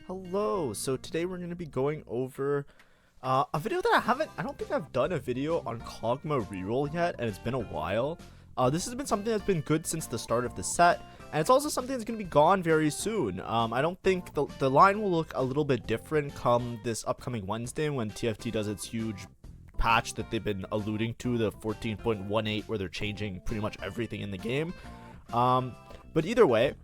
Hello, so today we're going to be going over a video that I don't think I've done a video on KOG'MAW Reroll yet, and it's been a while. This has been something that's been good since the start of the set, and it's also something that's going to be gone very soon. I don't think the line will look a little bit different come this upcoming Wednesday when TFT does its huge patch that they've been alluding to, the 14.18, where they're changing pretty much everything in the game. But either way,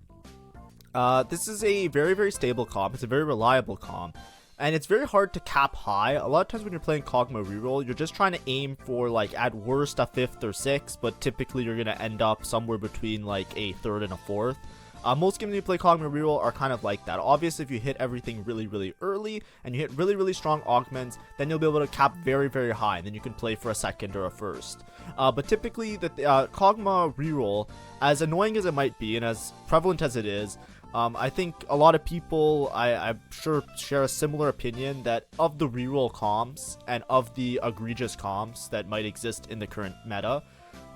this is a very stable comp. It's a very reliable comp, and it's very hard to cap high. A lot of times when you're playing KOG'MAW Reroll, you're just trying to aim for, like, at worst a 5th or 6th, but typically you're gonna end up somewhere between like a 3rd and a 4th. Most games when you play KOG'MAW Reroll are kind of like that. Obviously, if you hit everything really early and you hit really strong augments, then you'll be able to cap very high, and then you can play for a 2nd or a 1st. But typically, the KOG'MAW Reroll, as annoying as it might be and as prevalent as it is, I think a lot of people, I'm sure, share a similar opinion that of the reroll comps and of the egregious comps that might exist in the current meta,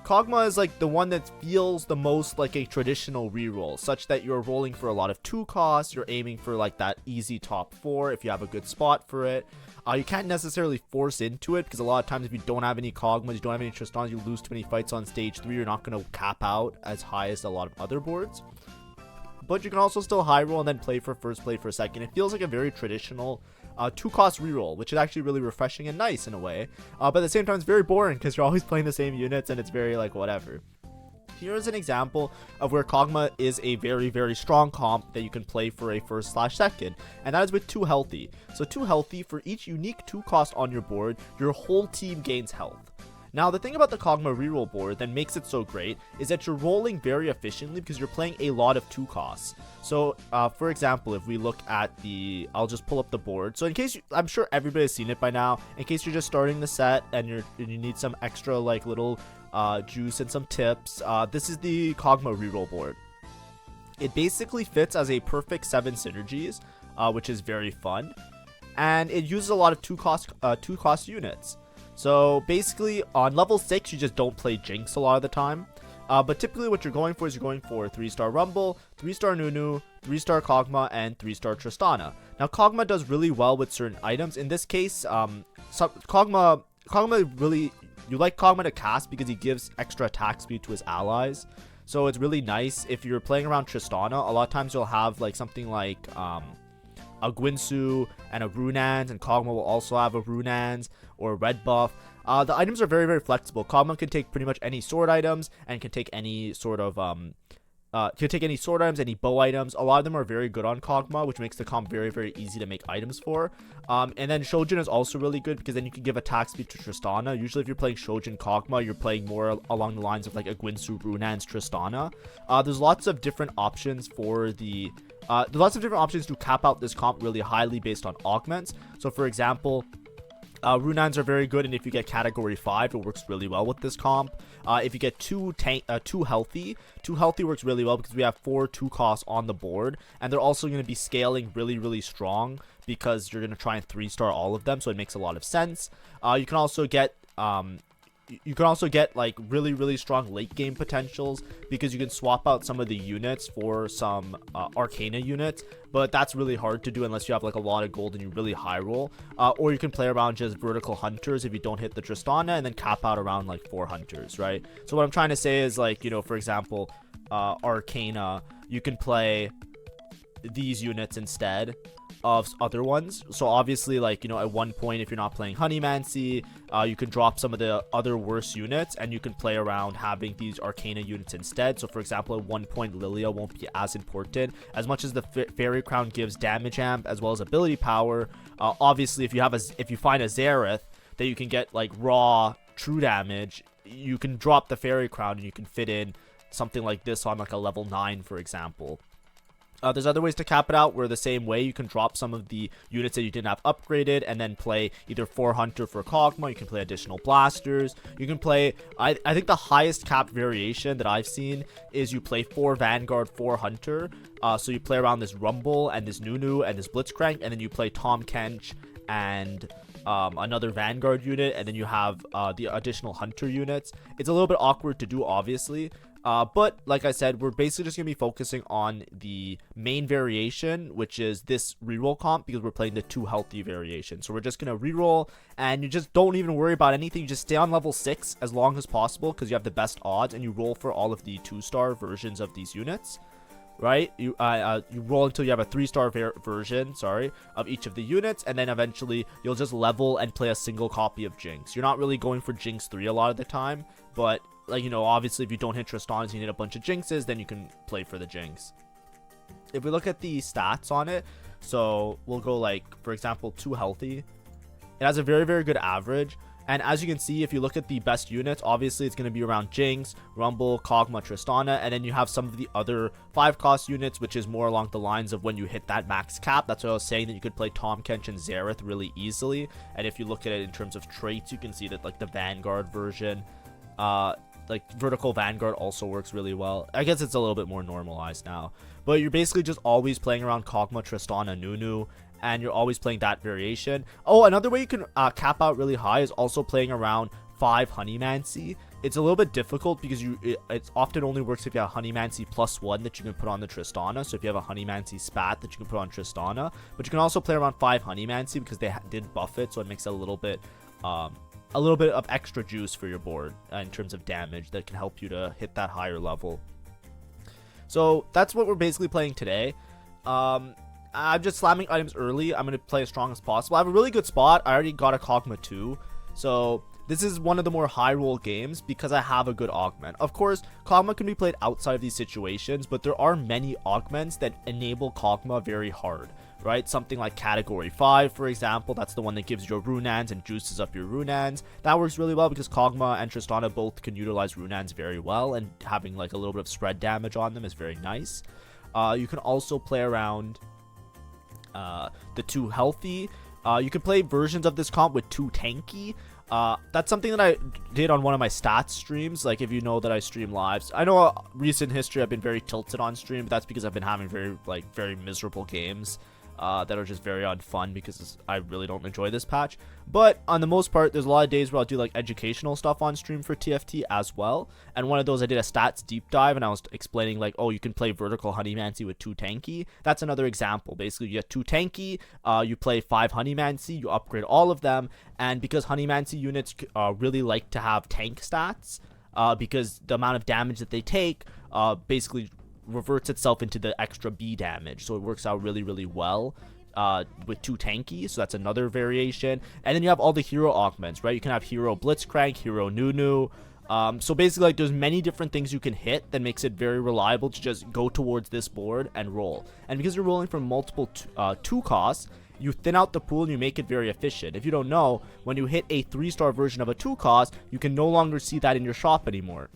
KOG'MAW is like the one that feels the most like a traditional reroll, such that you're rolling for a lot of 2 costs, you're aiming for like that easy top 4 if you have a good spot for it. You can't necessarily force into it, because a lot of times if you don't have any KOG'MAWs, you don't have any Tristanas, you lose too many fights on stage 3, you're not going to cap out as high as a lot of other boards. But you can also still high roll and then play for 1st, play for 2nd. It feels like a very traditional 2-cost reroll, which is actually really refreshing and nice in a way. But at the same time, it's very boring because you're always playing the same units and it's very like whatever. Here's an example of where KOG'MAW is a very strong comp that you can play for a 1st/2nd, and that is with 2 healthy. So 2 healthy, for each unique 2-cost on your board, your whole team gains health. Now, the thing about the KOG'MAW reroll board that makes it so great is that you're rolling very efficiently because you're playing a lot of 2 costs. So, for example, if we look at I'll just pull up the board. So in case, I'm sure everybody's seen it by now, in case you're just starting the set and you need some extra like little juice and some tips, this is the KOG'MAW reroll board. It basically fits as a perfect 7 synergies, which is very fun, and it uses a lot of 2-cost units. So basically, on level 6, you just don't play Jinx a lot of the time. But typically what you're going for is you're going for 3-star Rumble, 3-star Nunu, 3-star KOG'MAW, and 3-star Tristana. Now, KOG'MAW does really well with certain items. In this case, KOG'MAW really, you like KOG'MAW to cast because he gives extra attack speed to his allies. So it's really nice. If you're playing around Tristana, a lot of times you'll have like something like a Gwinsu and a Runans, and KOG'MAW will also have a Runans or a red buff. The items are very flexible. KOG'MAW can take pretty much any sword items and can take any sort of any bow items. A lot of them are very good on KOG'MAW, which makes the comp very easy to make items for. And then Shojin is also really good because then you can give attack speed to Tristana. Usually if you're playing Shojin KOG'MAW, you're playing more along the lines of like a Gwinsu, Runans, Tristana. There's lots of different options for there's lots of different options to cap out this comp really highly based on augments. So for example, Runans are very good, and if you get category 5, it works really well with this comp. If you get 2 healthy works really well because we have 4 2-costs on the board, and they're also going to be scaling really strong because you're going to try and 3-star all of them, so it makes a lot of sense. You can also get like really strong late game potentials because you can swap out some of the units for some Arcana units, but that's really hard to do unless you have like a lot of gold and you really high roll. Or you can play around just vertical hunters if you don't hit the Tristana, and then cap out around like 4 hunters, right? So what I'm trying to say is, like, you know, for example, Arcana, you can play these units instead of other ones. So obviously, like, you know, at one point, if you're not playing Honeymancy, you can drop some of the other worse units and you can play around having these Arcana units instead. So for example, at one point, Lilia won't be as important. As much as the Fairy Crown gives damage amp as well as ability power, obviously if you find a Xerath that you can get like raw true damage, you can drop the Fairy Crown and you can fit in something like this on like a level 9, for example. There's other ways to cap it out where the same way you can drop some of the units that you didn't have upgraded and then play either 4 Hunter for KOG'MAW. You can play additional blasters. You can play, I think the highest cap variation that I've seen is you play 4 Vanguard, 4 Hunter. So you play around this Rumble and this Nunu and this Blitzcrank, and then you play Tom Kench and another Vanguard unit, and then you have the additional Hunter units. It's a little bit awkward to do, obviously. But like I said, we're basically just going to be focusing on the main variation, which is this reroll comp, because we're playing the 2 healthy variation. So we're just going to reroll, and you just don't even worry about anything. You just stay on level 6 as long as possible, because you have the best odds, and you roll for all of the 2-star versions of these units. Right, you roll until you have a 3-star version, of each of the units, and then eventually you'll just level and play a single copy of Jinx. You're not really going for Jinx 3 a lot of the time, but like, you know, obviously if you don't hit Tristanas, you need a bunch of Jinxes, then you can play for the Jinx. If we look at the stats on it, so we'll go like, for example, 2 healthy. It has a very, very good average. And as you can see, if you look at the best units, obviously it's going to be around Jinx, Rumble, KOG'MAW, Tristana, and then you have some of the other 5-cost units, which is more along the lines of when you hit that max cap. That's what I was saying, that you could play Tahm Kench and Xerath really easily. And if you look at it in terms of traits, you can see that like the Vanguard version, like Vertical Vanguard also works really well. I guess it's a little bit more normalized now. But you're basically just always playing around KOG'MAW, Tristana, Nunu, and you're always playing that variation. Oh, another way you can cap out really high is also playing around 5 Honeymancy. It's a little bit difficult because it often only works if you have Honeymancy +1 that you can put on the Tristana. So if you have a Honeymancy spat that you can put on Tristana, but you can also play around 5 Honeymancy because they did buff it, so it makes it a little bit of extra juice for your board in terms of damage that can help you to hit that higher level. So that's what we're basically playing today. I'm just slamming items early. I'm going to play as strong as possible. I have a really good spot. I already got a KOG'MAW 2. So this is one of the more high roll games because I have a good augment. Of course, KOG'MAW can be played outside of these situations, but there are many augments that enable KOG'MAW very hard, right? Something like Category 5, for example. That's the one that gives you Runans and juices up your Runans. That works really well because KOG'MAW and Tristana both can utilize Runans very well, and having like a little bit of spread damage on them is very nice. You can also play around the 2 healthy. You can play versions of this comp with 2 tanky. That's something that I did on one of my stats streams. Like, if you know that I stream lives, I know recent history I've been very tilted on stream, but that's because I've been having very miserable games that are just very unfun because I really don't enjoy this patch. But on the most part, there's a lot of days where I'll do like educational stuff on stream for TFT as well. And one of those, I did a stats deep dive and I was explaining like, oh, you can play Vertical Honeymancy with 2 tanky. That's another example. Basically, you get 2 tanky, you play 5 Honeymancy, you upgrade all of them. And because Honeymancy units really like to have tank stats, because the amount of damage that they take basically reverts itself into the extra B damage, so it works out really, really well with 2 tanky. So that's another variation. And then you have all the hero augments, right? You can have Hero Blitzcrank, Hero Nunu. So basically, like, there's many different things you can hit that makes it very reliable to just go towards this board and roll. And because you're rolling from multiple 2 costs, you thin out the pool and you make it very efficient. If you don't know, when you hit a 3-star version of a 2 cost, you can no longer see that in your shop anymore.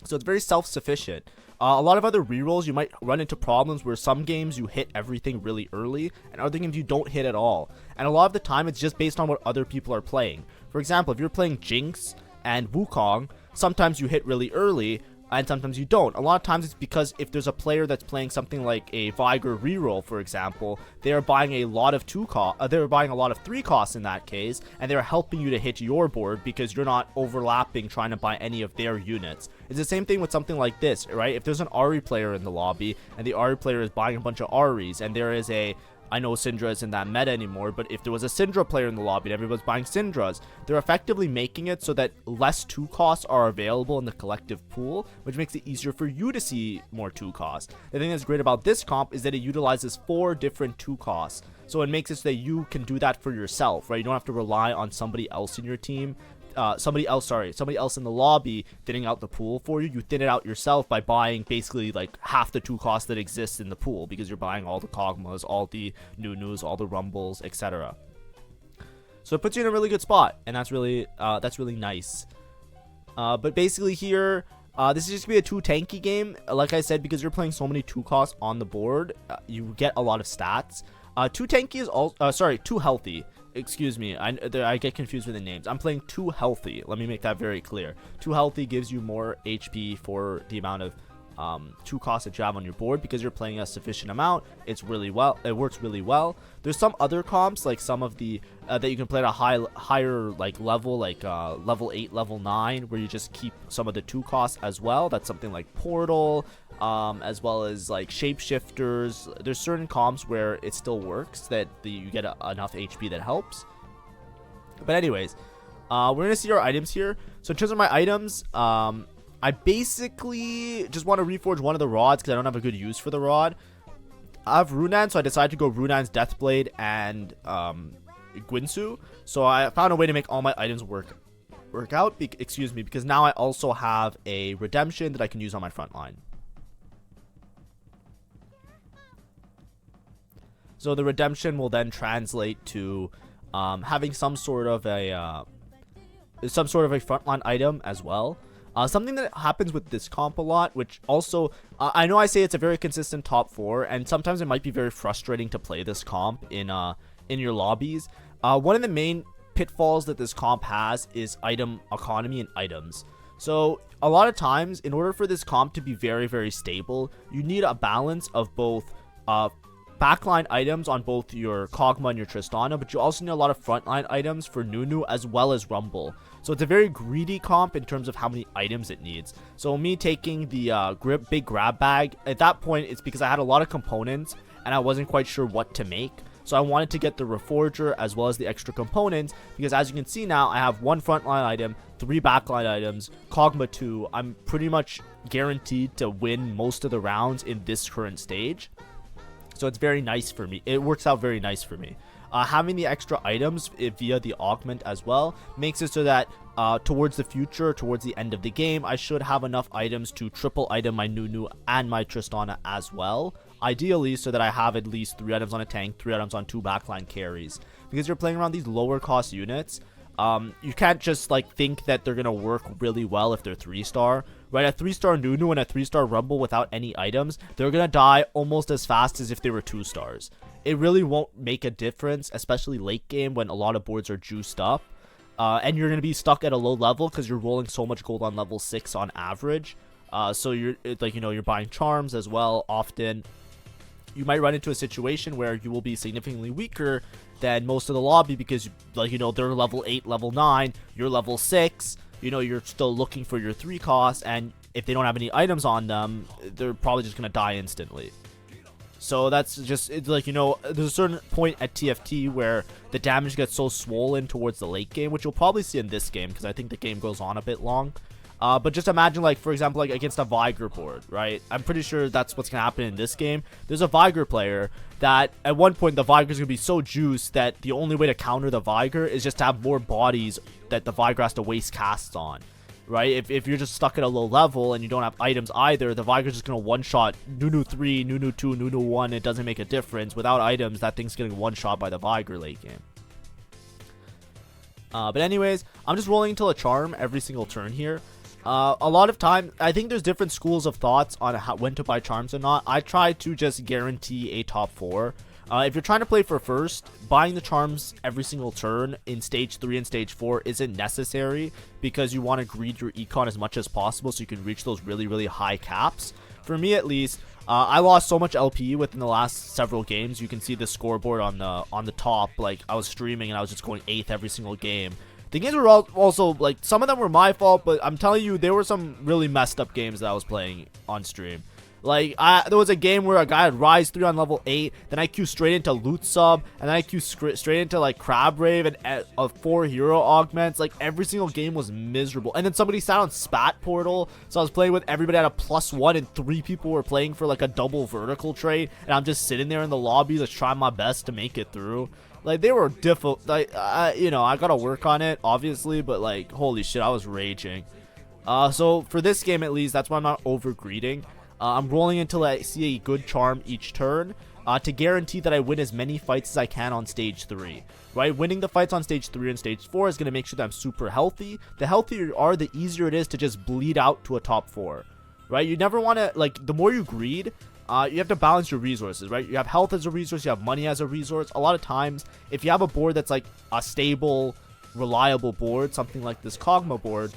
So it's very self-sufficient. A lot of other rerolls, you might run into problems where some games you hit everything really early, and other games you don't hit at all. And a lot of the time, it's just based on what other people are playing. For example, if you're playing Jinx and Wukong, sometimes you hit really early, and sometimes you don't. A lot of times it's because if there's a player that's playing something like a Vigor reroll, for example, they are buying a lot of 3 costs in that case, and they're helping you to hit your board because you're not overlapping trying to buy any of their units. It's the same thing with something like this, right? If there's an Ahri player in the lobby and the Ahri player is buying a bunch of Ahris, and there is I know Syndra isn't that meta anymore, but if there was a Syndra player in the lobby and everyone's buying Syndras, they're effectively making it so that less 2 costs are available in the collective pool, which makes it easier for you to see more 2 costs. The thing that's great about this comp is that it utilizes 4 different 2 costs. So it makes it so that you can do that for yourself, right? You don't have to rely on somebody else in your team. Somebody else in the lobby thinning out the pool for you. You thin it out yourself by buying basically like half the 2 costs that exist in the pool, because you're buying all the KOG'MAWs, all the Nunus, all the Rumbles, etc. So it puts you in a really good spot, and that's really nice. But basically here, this is just gonna be a 2 tanky game. Like I said, because you're playing so many 2 costs on the board, you get a lot of stats. 2 tanky is also 2 healthy. Excuse me, I get confused with the names. I'm playing 2 healthy. Let me make that very clear. 2 healthy gives you more HP for the amount of 2 costs that you have on your board. Because you're playing a sufficient amount, it works really well. There's some other comps, like some of the that you can play at a higher like level, like level 8, level 9, where you just keep some of the 2 costs as well. That's something like Portal, as well as like Shapeshifters. There's certain comps where it still works, that you get enough HP that helps. But anyways, we're gonna see our items here. So in terms of my items, I basically just want to reforge one of the rods because I don't have a good use for the rod. I have Runan, so I decided to go Runan's Deathblade and Gwinsu. So I found a way to make all my items work out, because now I also have a Redemption that I can use on my front line. So the Redemption will then translate to having some sort of a frontline item as well. Something that happens with this comp a lot, which also, I know I say it's a very consistent top 4, and sometimes it might be very frustrating to play this comp in your lobbies. One of the main pitfalls that this comp has is item economy and items. So a lot of times, in order for this comp to be very, very stable, you need a balance of both backline items on both your KOG'MAW and your Tristana, but you also need a lot of frontline items for Nunu as well as Rumble. So it's a very greedy comp in terms of how many items it needs. So me taking the big grab bag, at that point it's because I had a lot of components and I wasn't quite sure what to make. So I wanted to get the Reforger as well as the extra components, because as you can see now, I have 1 frontline item, 3 backline items, KOG'MAW 2. I'm pretty much guaranteed to win most of the rounds in this current stage. So it's very nice for me. It works out very nice for me. Having the extra items via the augment as well makes it so that towards the future, towards the end of the game, I should have enough items to triple item my Nunu and my Tristana as well. Ideally, so that I have at least 3 items on a tank, 3 items on 2 backline carries. Because you're playing around these lower cost units, you can't just like think that they're gonna work really well if they're 3-star, right? A 3-star Nunu and a 3-star Rumble without any items, they're gonna die almost as fast as if they were 2 stars. It really won't make a difference, especially late game when a lot of boards are juiced up, and you're gonna be stuck at a low level because you're rolling so much gold on level 6 on average. So you're you're buying charms as well. Often you might run into a situation where you will be significantly weaker than most of the lobby because, they're level 8, level 9, you're level 6, you're still looking for your 3 costs, and if they don't have any items on them, they're probably just going to die instantly. So that's just, it's there's a certain point at TFT where the damage gets so swollen towards the late game, which you'll probably see in this game because I think the game goes on a bit long. But just imagine, for example, against a Viger board, right? I'm pretty sure that's what's going to happen in this game. There's a Viger player that at one point the Viger's going to be so juiced that the only way to counter the Viger is just to have more bodies that the Viger has to waste casts on, right? If you're just stuck at a low level and you don't have items either, the Viger's just going to one-shot Nunu 3, Nunu 2, Nunu 1. It doesn't make a difference. Without items, that thing's getting one-shot by the Viger late game. But anyways, I'm just rolling until a charm every single turn here. A lot of time, I think there's different schools of thoughts on when to buy charms or not. I try to just guarantee a top 4. If you're trying to play for first, buying the charms every single turn in stage 3 and stage 4 isn't necessary because you want to greed your econ as much as possible so you can reach those really, really high caps. For me at least, I lost so much LP within the last several games. You can see the scoreboard on the top. I was streaming and I was just going 8th every single game. The games were also, some of them were my fault, but I'm telling you, there were some really messed up games that I was playing on stream. There was a game where a guy had Rise 3 on level 8, then I queued straight into Loot Sub, and then I queued straight into, Crab Rave and 4 hero augments. Every single game was miserable. And then somebody sat on Spat Portal, so I was playing with everybody at a +1, and 3 people were playing for, a double vertical trade, and I'm just sitting there in the lobby, just trying my best to make it through. They were difficult. I gotta work on it, obviously, but, holy shit, I was raging. So, for this game, at least, that's why I'm not over-greeding. I'm rolling until I see a good charm each turn, to guarantee that I win as many fights as I can on stage 3. Right? Winning the fights on stage 3 and stage 4 is gonna make sure that I'm super healthy. The healthier you are, the easier it is to just bleed out to a top 4. Right? You never wanna, the more you greed, you have to balance your resources, right? You have health as a resource, you have money as a resource. A lot of times, if you have a board that's a stable, reliable board, something like this KOG'MAW board,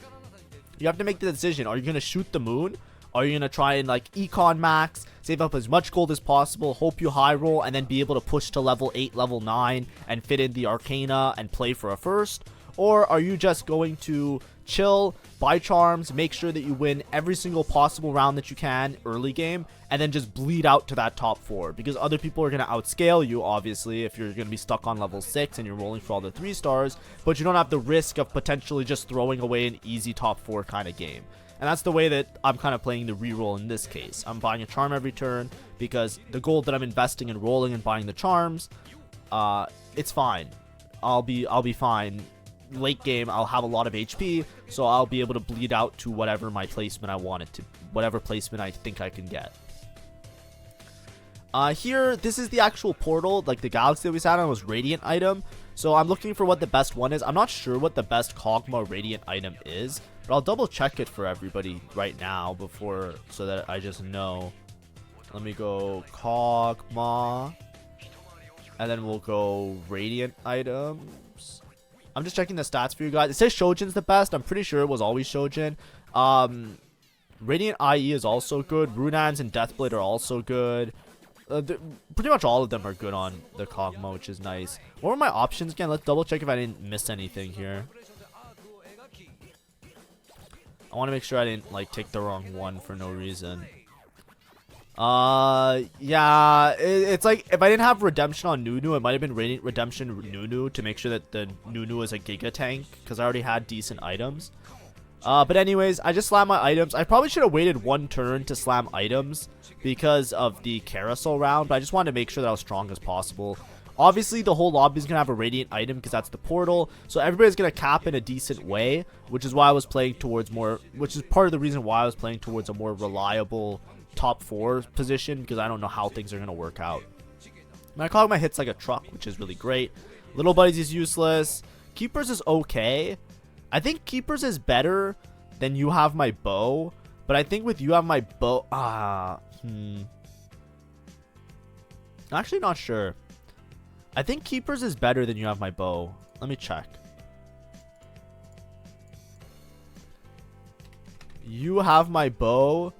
you have to make the decision. Are you going to shoot the moon? Are you gonna try and like econ max, save up as much gold as possible, hope you high roll, and then be able to push to level 8, level 9, and fit in the Arcana and play for a first? Or are you just going to chill, buy charms, make sure that you win every single possible round that you can early game, and then just bleed out to that top 4? Because other people are going to outscale you, obviously, if you're going to be stuck on level 6 and you're rolling for all the 3 stars, but you don't have the risk of potentially just throwing away an easy top 4 kind of game. And that's the way that I'm kind of playing the reroll in this case. I'm buying a charm every turn because the gold that I'm investing in rolling and buying the charms, it's fine. I'll be fine. Late game, I'll have a lot of HP, so I'll be able to bleed out to whatever my placement I want it to, whatever placement I think I can get. Here, this is the actual portal, like the galaxy that we sat on was Radiant item, so I'm looking for what the best one is. I'm not sure what the best KOG'MAW Radiant item is, but I'll double check it for everybody right now before, so that I just know. Let me go KOG'MAW, and then we'll go Radiant items. I'm just checking the stats for you guys. It says Shojin's the best. I'm pretty sure it was always Shojin. Radiant IE is also good. Runans and Deathblade are also good. Pretty much all of them are good on the KOG'MAW, which is nice. What were my options again? Let's double check if I didn't miss anything here. I want to make sure I didn't like take the wrong one for no reason. Yeah, it's like if I didn't have Redemption on Nunu, it might have been Radiant Redemption Nunu to make sure that the Nunu is a Giga Tank, because I already had decent items. But anyways, I just slammed my items. I probably should have waited one turn to slam items because of the carousel round, but I just wanted to make sure that I was strong as possible. Obviously, the whole lobby is going to have a Radiant item because that's the portal, so everybody's going to cap in a decent way, which is why I was playing towards more, which is part of the reason why I was playing towards a more reliable top 4 position, because I don't know how things are going to work out. My KOG'MAW hits like a truck, which is really great. Little Buddies is useless. Keepers is okay. I think Keepers is better than You Have My Bow, but I think with You Have My Bow, actually not sure. I think Keepers is better than You Have My Bow. Let me check. You Have My Bow.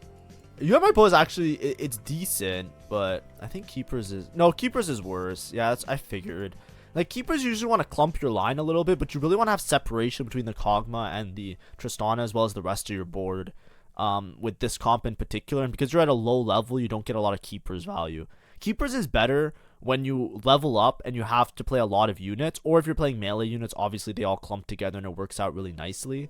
You Have My Bow is actually, it's decent, but I think Keepers is, no, Keepers is worse. Yeah, that's, I figured. Like, Keepers usually want to clump your line a little bit, but you really want to have separation between the KOG'MAW and the Tristana, as well as the rest of your board, with this comp in particular. And because you're at a low level, you don't get a lot of Keepers value. Keepers is better when you level up and you have to play a lot of units, or if you're playing melee units, obviously they all clump together and it works out really nicely.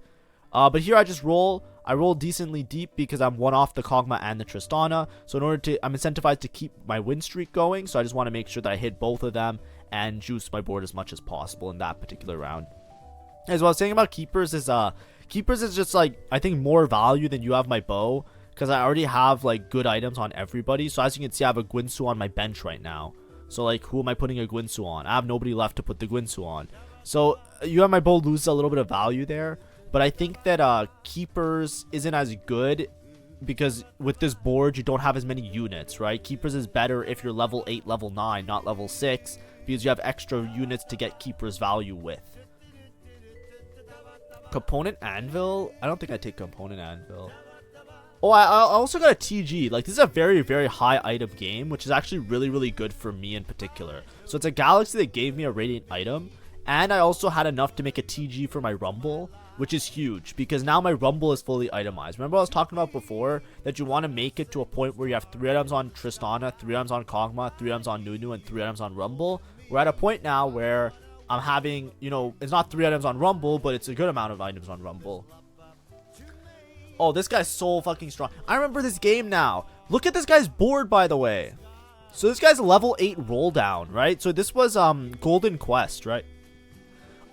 But here I just roll. I roll decently deep because I'm one off the KOG'MAW and the Tristana. So in order to, I'm incentivized to keep my win streak going. So I just want to make sure that I hit both of them and juice my board as much as possible in that particular round. As what I was saying about Keepers is, Keepers is just like, I think more value than You Have My Bow, because I already have like good items on everybody. So as you can see, I have a Gwinsu on my bench right now. So like, who am I putting a Gwinsu on? I have nobody left to put the Gwinsu on. So You Have My Bow loses a little bit of value there. But I think that Keepers isn't as good because with this board, you don't have as many units, right? Keepers is better if you're level 8, level 9, not level 6, because you have extra units to get Keepers value with. Component Anvil? I don't think I take Component Anvil. Oh, I also got a TG. Like, this is a very, very high item game, which is actually really, really good for me in particular. So it's a Galaxy that gave me a Radiant item, and I also had enough to make a TG for my Rumble, which is huge because now my Rumble is fully itemized. Remember I was talking about before that you want to make it to a point where you have 3 items on Tristana, 3 items on KOG'MAW, 3 items on Nunu, and 3 items on Rumble. We're at a point now where I'm having, you know, it's not 3 items on Rumble, but it's a good amount of items on Rumble. Oh, this guy's so fucking strong. I remember this game now. Look at this guy's board, by the way. So this guy's level 8 roll down, right? So this was Golden Quest, right?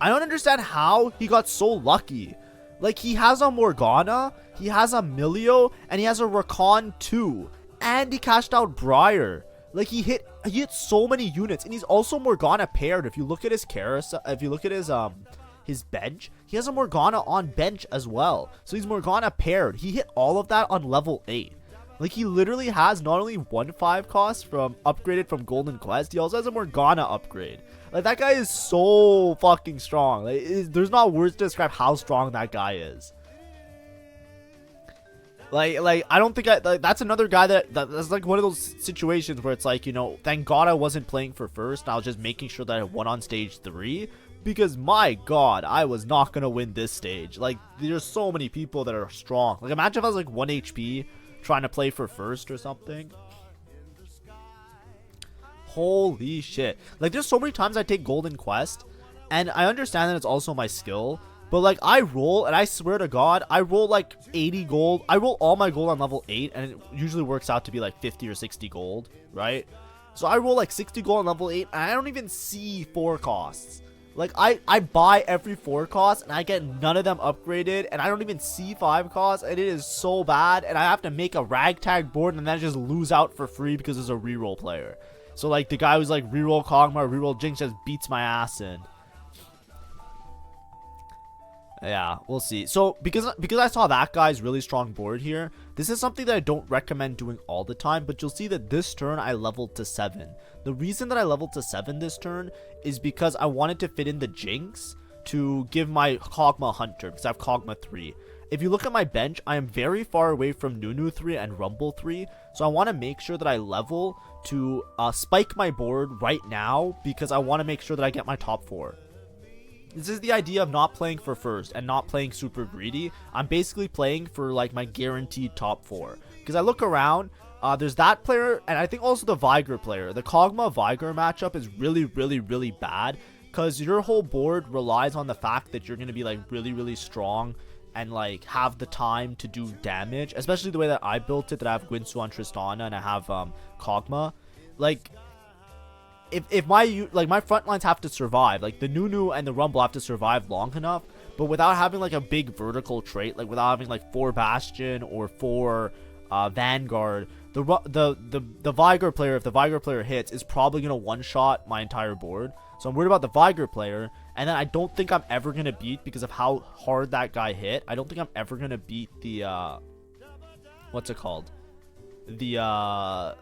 I don't understand how he got so lucky. Like, he has a Morgana, he has a Milio, and he has a Rakan 2. And he cashed out Briar. Like, he hit so many units. And he's also Morgana paired. If you look at his carousel, if you look at his bench, he has a Morgana on bench as well. So he's Morgana paired. He hit all of that on level 8. Like, he literally has not only 1/5 cost from upgraded from Golden Quest, he also has a Morgana upgrade. Like, that guy is so fucking strong. Like, there's not words to describe how strong that guy is. Like I don't think that's another guy that's like one of those situations where it's like, you know, thank God I wasn't playing for first. I was just making sure that I won on stage 3, because my God, I was not gonna win this stage. Like, there's so many people that are strong. Like, imagine if I was like 1 HP trying to play for first or something. Holy shit. Like, there's so many times I take golden quest, and I understand that it's also my skill, but like I roll, and I swear to God, I roll like 80 gold. I roll all my gold on level 8, and it usually works out to be like 50 or 60 gold, right? So I roll like 60 gold on level 8, and I don't even see 4 costs. Like, I buy every 4 costs, and I get none of them upgraded, and I don't even see 5 costs, and it is so bad, and I have to make a ragtag board, and then I just lose out for free because there's a reroll player. So, like, the guy who's like, reroll KOG'MAW, reroll Jinx, just beats my ass in. Yeah, we'll see. So, because I saw that guy's really strong board here, this is something that I don't recommend doing all the time, but you'll see that this turn I leveled to 7. The reason that I leveled to 7 this turn is because I wanted to fit in the Jinx to give my KOG'MAW Hunter, because I have KOG'MAW 3. If you look at my bench, I am very far away from Nunu 3 and Rumble 3, so I want to make sure that I level to spike my board right now, because I want to make sure that I get my top 4. This is the idea of not playing for first and not playing super greedy. I'm basically playing for like my guaranteed top 4. Because I look around, there's that player, and I think also the Vigor player. The KOG'MAW Vigor matchup is really, really, really bad, because your whole board relies on the fact that you're going to be like really, really strong and like have the time to do damage, especially the way that I built it, that I have Guinsoo on Tristana and I have KOG'MAW. Like, if my front lines have to survive, like the Nunu and the Rumble have to survive long enough, but without having like a big vertical trait, like without having like 4 Bastion or 4 Vanguard, the Vigor player, if the Vigor player hits, is probably gonna one-shot my entire board. So I'm worried about the Vigor player, and then I don't think I'm ever gonna beat, because of how hard that guy hit, I don't think I'm ever gonna beat the what's it called, the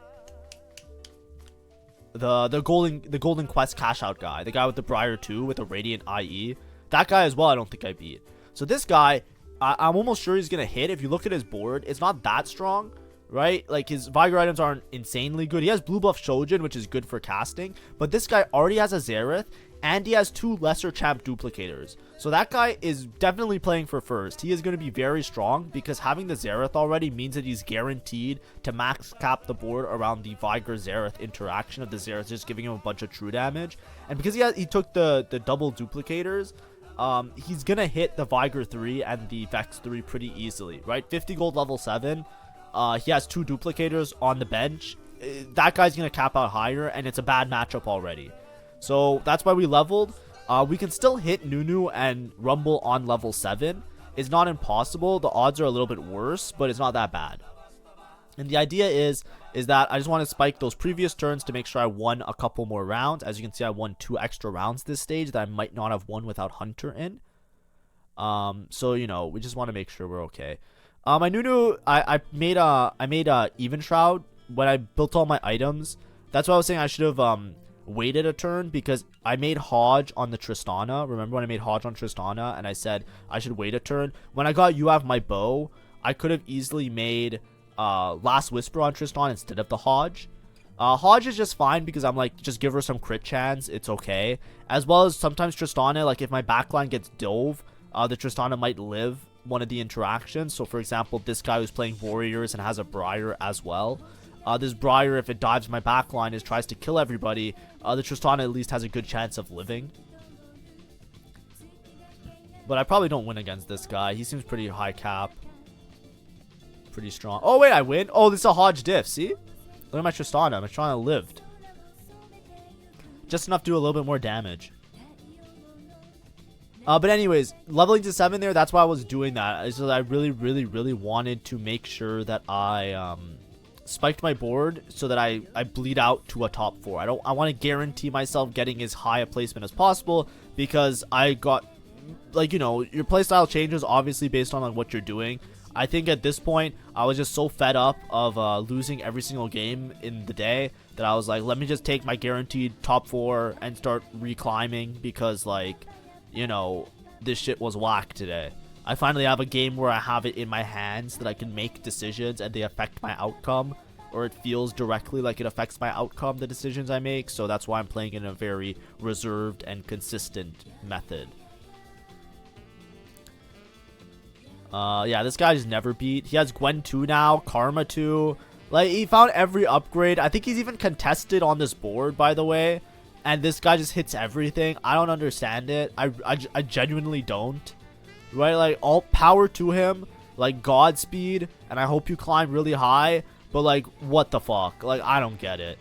golden quest cash out guy, the guy with the Briar 2 with the Radiant IE. That guy as well, I don't think I beat. So this guy, I'm almost sure he's gonna hit. If you look at his board, it's not that strong, right? Like, his Vigor items aren't insanely good. He has blue buff Shojin, which is good for casting, but this guy already has a Xerath, and he has 2 lesser champ duplicators. So that guy is definitely playing for first. He is going to be very strong, because having the Xerath already means that he's guaranteed to max cap the board around the Vigor Xerath interaction of the Xerath just giving him a bunch of true damage. And because he took the double duplicators, he's going to hit the Vigor 3 and the Vex 3 pretty easily, right? 50 gold level 7. He has 2 duplicators on the bench. That guy's going to cap out higher, and it's a bad matchup already. So that's why we leveled. We can still hit Nunu and Rumble on level 7. It's not impossible. The odds are a little bit worse, but it's not that bad. And the idea is that I just want to spike those previous turns to make sure I won a couple more rounds. As you can see, I won 2 extra rounds this stage that I might not have won without Hunter in. So, you know, we just want to make sure we're okay. My Nunu, I made a even shroud when I built all my items. That's why I was saying I should have waited a turn, because I made Hodge on the Tristana. Remember when I made Hodge on Tristana and I said I should wait a turn? When I got You Have My Bow, I could have easily made Last Whisper on Tristana instead of the Hodge. Hodge is just fine, because I'm like, just give her some crit chance, it's okay. As well as sometimes Tristana, like if my backline gets dove, the Tristana might live one of the interactions. So for example, this guy who's playing Warriors and has a Briar as well. This Briar, if it dives my backline, tries to kill everybody, the Tristana at least has a good chance of living. But I probably don't win against this guy. He seems pretty high cap. Pretty strong. Oh, wait, I win? Oh, this is a Hodge diff, see? Look at my Tristana. My Tristana lived. Just enough to do a little bit more damage. But anyways, leveling to 7 there, that's why I was doing that. So I really, really, really wanted to make sure that I spiked my board so that I bleed out to a top 4. I want to guarantee myself getting as high a placement as possible, because I got, like, you know, your playstyle changes obviously based on like what you're doing. I think at this point I was just so fed up of losing every single game in the day that I was like, let me just take my guaranteed top 4 and start reclimbing, because, like, you know, this shit was whack today. I finally have a game where I have it in my hands that I can make decisions and they affect my outcome, or it feels directly like it affects my outcome, the decisions I make. So that's why I'm playing in a very reserved and consistent method. Yeah, this guy's never beat. He has Gwen 2 now, Karma 2. Like, he found every upgrade. I think he's even contested on this board, by the way. And this guy just hits everything. I don't understand it. I genuinely don't. Right? Like, all power to him. Like, Godspeed. And I hope you climb really high. But, like, what the fuck? Like, I don't get it.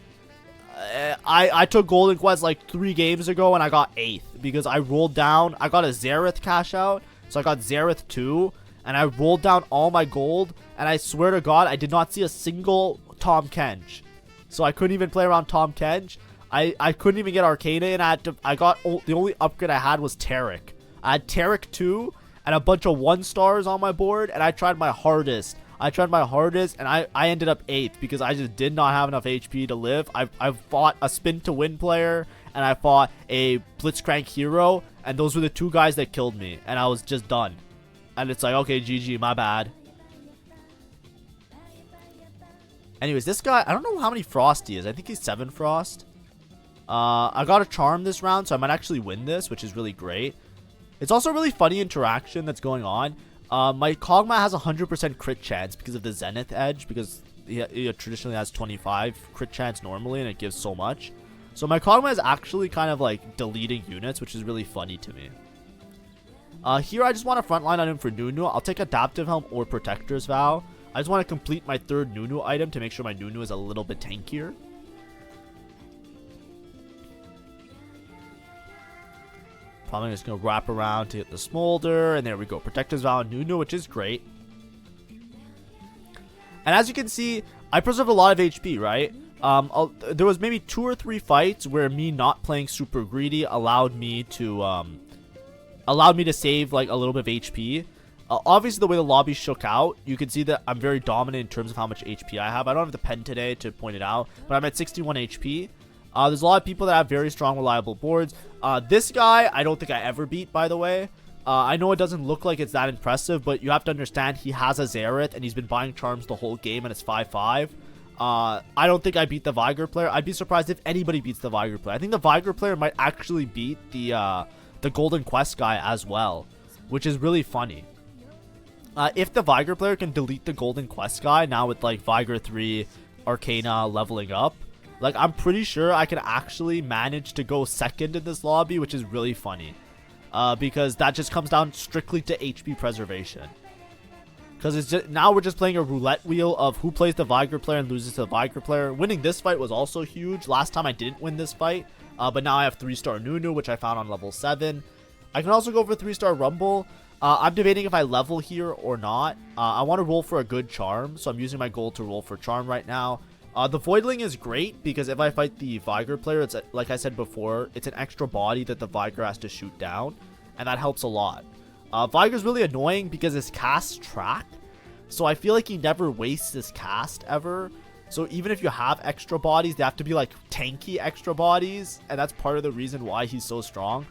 I took Golden Quest, like, 3 games ago. And I got 8th. Because I rolled down. I got a Xerath cash out. So I got Xerath 2. And I rolled down all my gold. And I swear to God, I did not see a single Tom Kench. So I couldn't even play around Tom Kench. I couldn't even get Arcana in. The only upgrade I had was Tarek. I had Tarek 2 and a bunch of 1-stars on my board. And I tried my hardest. And I ended up 8th because I just did not have enough HP to live. I fought a spin to win player. And I fought a Blitzcrank hero. And those were the 2 guys that killed me. And I was just done. And it's like, okay, GG, my bad. Anyways, this guy, I don't know how many Frost he is. I think he's 7 Frost. I got a Charm this round, so I might actually win this, which is really great. It's also a really funny interaction that's going on. My KOG'MAW has 100% crit chance because of the Zenith Edge, because he traditionally has 25 crit chance normally, and it gives so much. So my KOG'MAW is actually kind of like deleting units, which is really funny to me. Here, I just want a frontline item for Nunu. I'll take Adaptive Helm or Protector's Vow. I just want to complete my 3rd Nunu item to make sure my Nunu is a little bit tankier. Probably just going to wrap around to hit the Smolder. And there we go. Protector's Vow and Nunu, which is great. And as you can see, I preserved a lot of HP, right? There was maybe 2 or 3 fights where me not playing super greedy allowed me to save like a little bit of HP. Obviously, the way the lobby shook out, you can see that I'm very dominant in terms of how much HP I have. I don't have the pen today to point it out, but I'm at 61 HP. There's a lot of people that have very strong, reliable boards. This guy, I don't think I ever beat, by the way. I know it doesn't look like it's that impressive, but you have to understand he has a Xerath, and he's been buying charms the whole game, and it's 5-5. I don't think I beat the Vigor player. I'd be surprised if anybody beats the Vigor player. I think the Vigor player might actually beat the Golden Quest guy as well, which is really funny. If the Vigor player can delete the Golden Quest guy now with like Vigor 3 Arcana leveling up, like I'm pretty sure I can actually manage to go 2nd in this lobby, which is really funny. Because that just comes down strictly to HP preservation. Because it's just, now we're just playing a roulette wheel of who plays the Vigor player and loses to the Vigor player. Winning this fight was also huge. Last time I didn't win this fight. But now I have 3-star Nunu, which I found on level 7. I can also go for 3-star Rumble. I'm debating if I level here or not. I want to roll for a good charm, so I'm using my gold to roll for charm right now. The Voidling is great because if I fight the Vigor player, it's like I said before, it's an extra body that the Vigor has to shoot down, and that helps a lot. Vigor's really annoying because his casts track, so I feel like he never wastes his cast ever. So even if you have extra bodies, they have to be like tanky extra bodies, and that's part of the reason why he's so strong.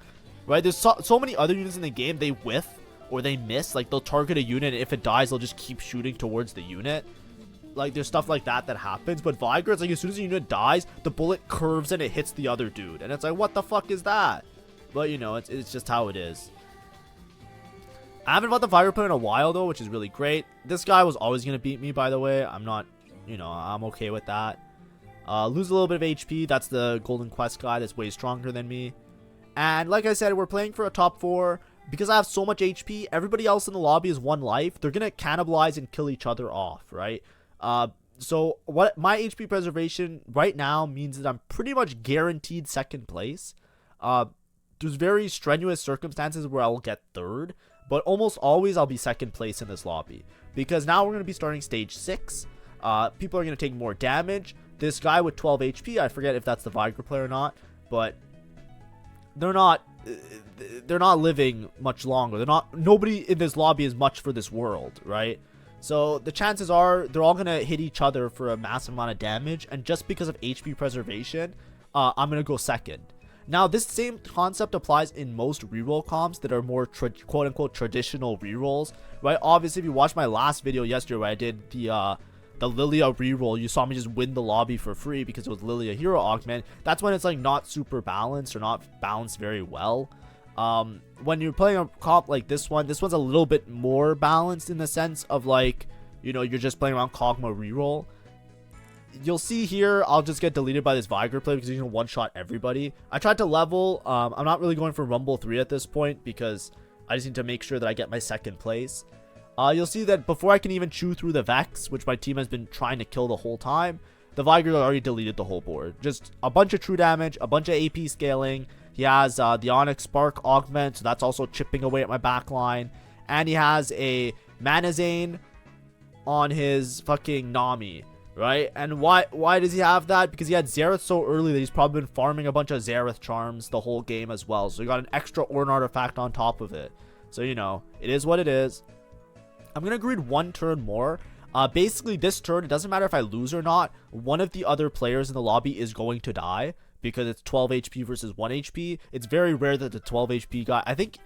Right? There's so many other units in the game, they whiff or they miss. Like they'll target a unit, and if it dies, they'll just keep shooting towards the unit. Like there's stuff like that happens, but Vigor, it's like as soon as the unit dies, the bullet curves and it hits the other dude, and it's like, what the fuck is that? But you know, it's just how it is. I haven't fought the Vigor player in a while though, which is really great. This guy was always gonna beat me, by the way. I'm not, you know, I'm okay with that. Lose a little bit of HP. That's the Golden Quest guy that's way stronger than me. And like I said, we're playing for a top 4. Because I have so much HP, everybody else in the lobby is 1 life. They're gonna cannibalize and kill each other off, right? So what my HP preservation right now means that I'm pretty much guaranteed 2nd place. There's very strenuous circumstances where I'll get 3rd, but almost always I'll be 2nd place in this lobby. Because now we're going to be starting stage 6. People are going to take more damage. This guy with 12 HP, I forget if that's the Vigor player or not, but they're not living much longer. Nobody in this lobby is much for this world, right? So the chances are they're all going to hit each other for a massive amount of damage. And just because of HP preservation, I'm going to go 2nd. Now, this same concept applies in most reroll comps that are more quote-unquote traditional rerolls, right? Obviously, if you watched my last video yesterday where I did the Lilia reroll, you saw me just win the lobby for free because it was Lilia hero augment. That's when it's like not super balanced or not balanced very well. When you're playing a comp like this one's a little bit more balanced in the sense of like, you know, you're just playing around KOG'MAW reroll. You'll see here, I'll just get deleted by this Viger play because you can one-shot everybody. I tried to level. I'm not really going for Rumble 3 at this point because I just need to make sure that I get my second place. You'll see that before I can even chew through the Vex, which my team has been trying to kill the whole time, the Viger already deleted the whole board. Just a bunch of true damage, a bunch of AP scaling. He has the Onyx Spark augment, so that's also chipping away at my backline. And he has a Manazane on his fucking Nami. Right? And why does he have that? Because he had Xerath so early that he's probably been farming a bunch of Xerath charms the whole game as well. So he got an extra Ornn artifact on top of it. So, you know, it is what it is. I'm going to greed one turn more. Basically, this turn, it doesn't matter if I lose or not. One of the other players in the lobby is going to die because it's 12 HP versus 1 HP. It's very rare that the 12 HP guy... I think...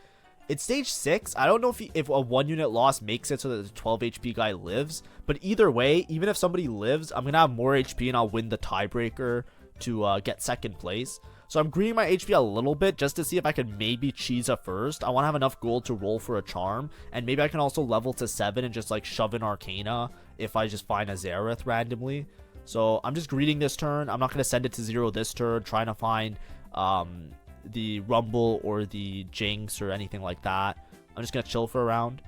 It's stage 6. I don't know if a 1 unit loss makes it so that the 12 HP guy lives. But either way, even if somebody lives, I'm going to have more HP and I'll win the tiebreaker to get second place. So I'm greeding my HP a little bit just to see if I can maybe cheese a first. I want to have enough gold to roll for a charm. And maybe I can also level to 7 and just like shove in Arcana if I just find a Xerath randomly. So I'm just greeding this turn. I'm not going to send it to 0 this turn. Trying to find... the Rumble or the Jinx or anything like that. I'm just gonna chill for a round.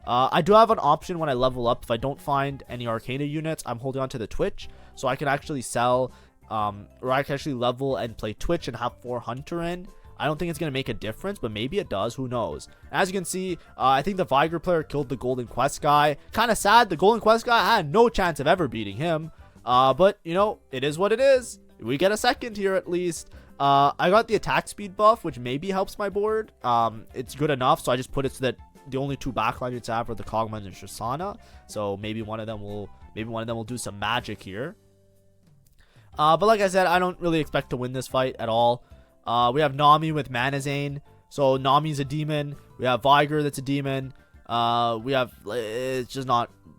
I do have an option when I level up. If I don't find any Arcana units, I'm holding on to the Twitch, so I can actually sell or I can actually level and play Twitch and have 4 Hunter in. I don't think it's gonna make a difference, but maybe it does. Who knows? As you can see, I think the Viger player killed the Golden Quest guy. Kind of sad. The Golden Quest guy had no chance of ever beating him. But you know, it is what it is. We get a second here at least. I got the attack speed buff, which maybe helps my board. It's good enough, so I just put it so that the only 2 backline units I have are the KOG'MAW and Tristana. So maybe one of them will do some magic here. But like I said, I don't really expect to win this fight at all. We have Nami with Manazane, so Nami's a demon. We have Viger that's a demon. It's just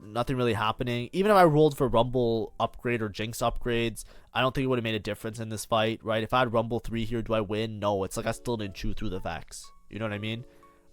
nothing really happening. Even if I rolled for Rumble upgrade or Jinx upgrades, I don't think it would have made a difference in this fight, right? If I had Rumble 3 here, do I win? No, it's like I still didn't chew through the Vex. You know what I mean?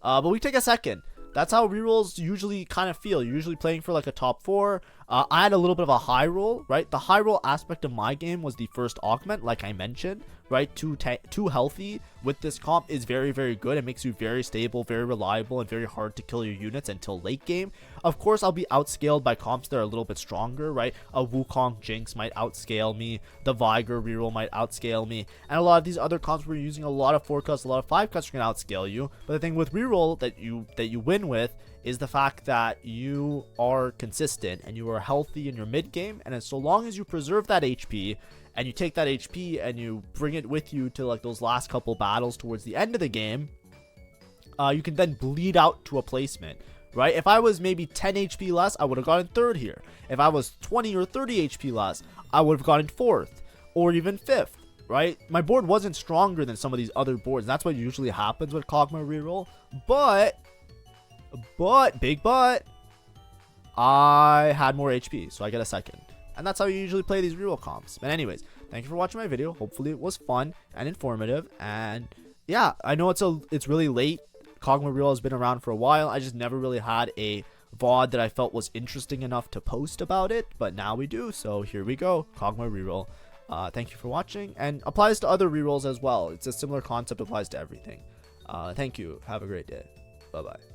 But we take a second. That's how rerolls usually kind of feel. You're usually playing for like a top 4. I had a little bit of a high roll, right? The high roll aspect of my game was the first augment, like I mentioned, right? Too healthy with this comp is very, very good. It makes you very stable, very reliable, and very hard to kill your units until late game. Of course, I'll be outscaled by comps that are a little bit stronger, right? A Wukong Jinx might outscale me. The Viger reroll might outscale me. And a lot of these other comps where you're using a lot of 4-cuts, a lot of 5-cuts are going to outscale you. But the thing with reroll that you win with is the fact that you are consistent and you are healthy in your mid game, and so long as you preserve that HP and you take that HP and you bring it with you to like those last couple battles towards the end of the game, you can then bleed out to a placement, right? If I was maybe 10 HP less, I would have gotten 3rd here. If I was 20 or 30 HP less, I would have gotten 4th or even 5th, right? My board wasn't stronger than some of these other boards. That's what usually happens with KOG'MAW reroll, but big but, I had more HP, so I get a second. And that's how you usually play these reroll comps. But anyways, thank you for watching my video. Hopefully it was fun and informative. And yeah, I know it's really late. KOG'MAW reroll has been around for a while. I just never really had a VOD that I felt was interesting enough to post about it. But now we do, so here we go. KOG'MAW reroll. Thank you for watching, and applies to other rerolls as well. It's a similar concept, applies to everything. Thank you. Have a great day. Bye-bye.